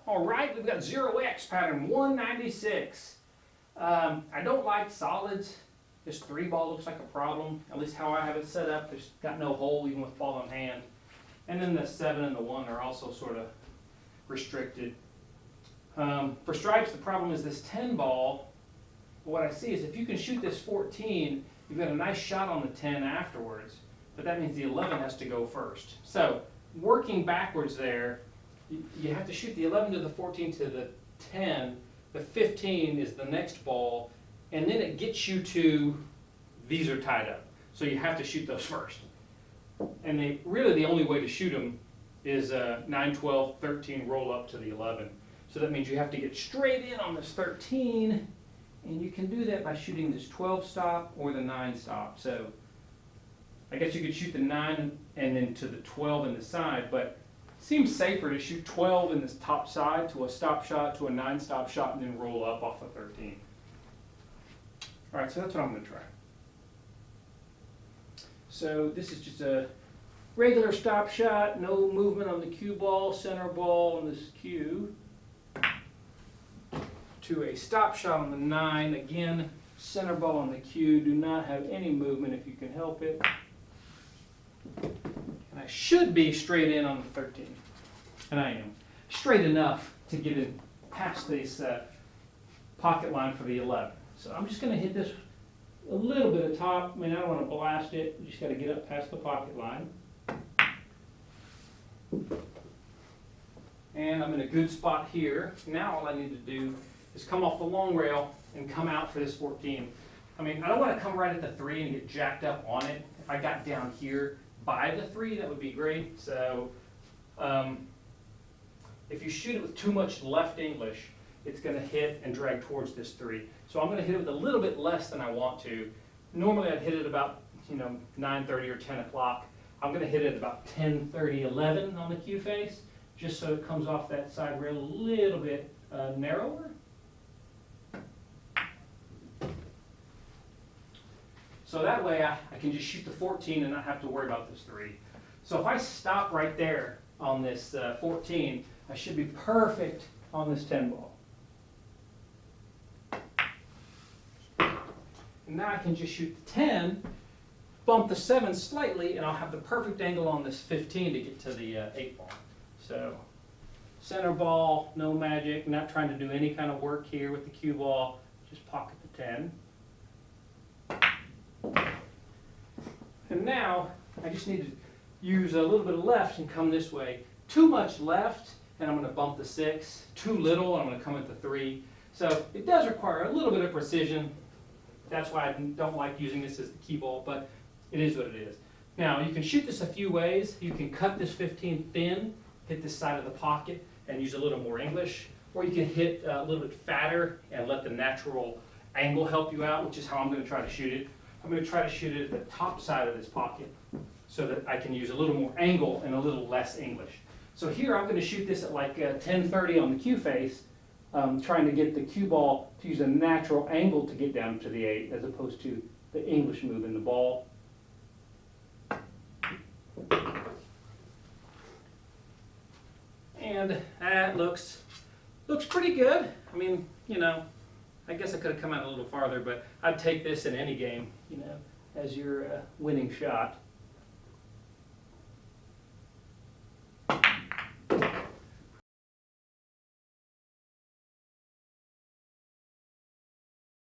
All right, we've got 0x pattern 196. I don't like solids. This 3-ball looks like a problem, at least how I have it set up. There's got no hole even with ball in hand. And then the 7 and the 1 are also sort of restricted. For stripes, the problem is this 10 ball. What I see is if you can shoot this 14, you've got a nice shot on the 10 afterwards, but that means the 11 has to go first. So working backwards there, you have to shoot the 11 to the 14 to the 10, the 15 is the next ball, and then it gets you to, these are tied up. So you have to shoot those first. And really the only way to shoot them is 9, 12, 13, roll up to the 11. So that means you have to get straight in on this 13, and you can do that by shooting this 12 stop or the 9 stop. So I guess you could shoot the 9 and then to the 12 in the side, but it seems safer to shoot 12 in this top side to a stop shot to a 9 stop shot and then roll up off of 13. All right, so that's what I'm going to try. So this is just a regular stop shot, no movement on the cue ball, center ball on this cue. To a stop shot on the 9, again, center ball on the cue, do not have any movement if you can help it. And I should be straight in on the 13, and I am. Straight enough to get in past this pocket line for the 11. So I'm just going to hit this a little bit of top. I mean, I don't want to blast it. You just got to get up past the pocket line. And I'm in a good spot here. Now all I need to do is come off the long rail and come out for this 14. I mean, I don't want to come right at the 3 and get jacked up on it. If I got down here by the 3, that would be great. So if you shoot it with too much left English, it's going to hit and drag towards this 3. So I'm going to hit it with a little bit less than I want to. Normally I'd hit it about 9:30 or 10 o'clock. I'm going to hit it about 10:30, 11 on the cue face, just so it comes off that side rail a little bit narrower. So that way I can just shoot the 14 and not have to worry about this 3. So if I stop right there on this 14, I should be perfect on this 10 ball. And now I can just shoot the 10, bump the 7 slightly, and I'll have the perfect angle on this 15 to get to the 8 ball. So center ball, no magic, not trying to do any kind of work here with the cue ball, just pocket the 10. And now I just need to use a little bit of left and come this way. Too much left, and I'm going to bump the 6. Too little, and I'm going to come at the 3. So it does require a little bit of precision. That's why I don't like using this as the key ball, but it is what it is. Now, you can shoot this a few ways. You can cut this 15 thin, hit this side of the pocket, and use a little more English. Or you can hit a little bit fatter and let the natural angle help you out, which is how I'm going to try to shoot it. I'm going to try to shoot it at the top side of this pocket so that I can use a little more angle and a little less English. So here I'm going to shoot this at like 10:30 on the cue face, trying to get the cue ball to use a natural angle to get down to the 8 as opposed to the English move in the ball. And that looks pretty good. I mean, I guess I could have come out a little farther, but I'd take this in any game, as your winning shot.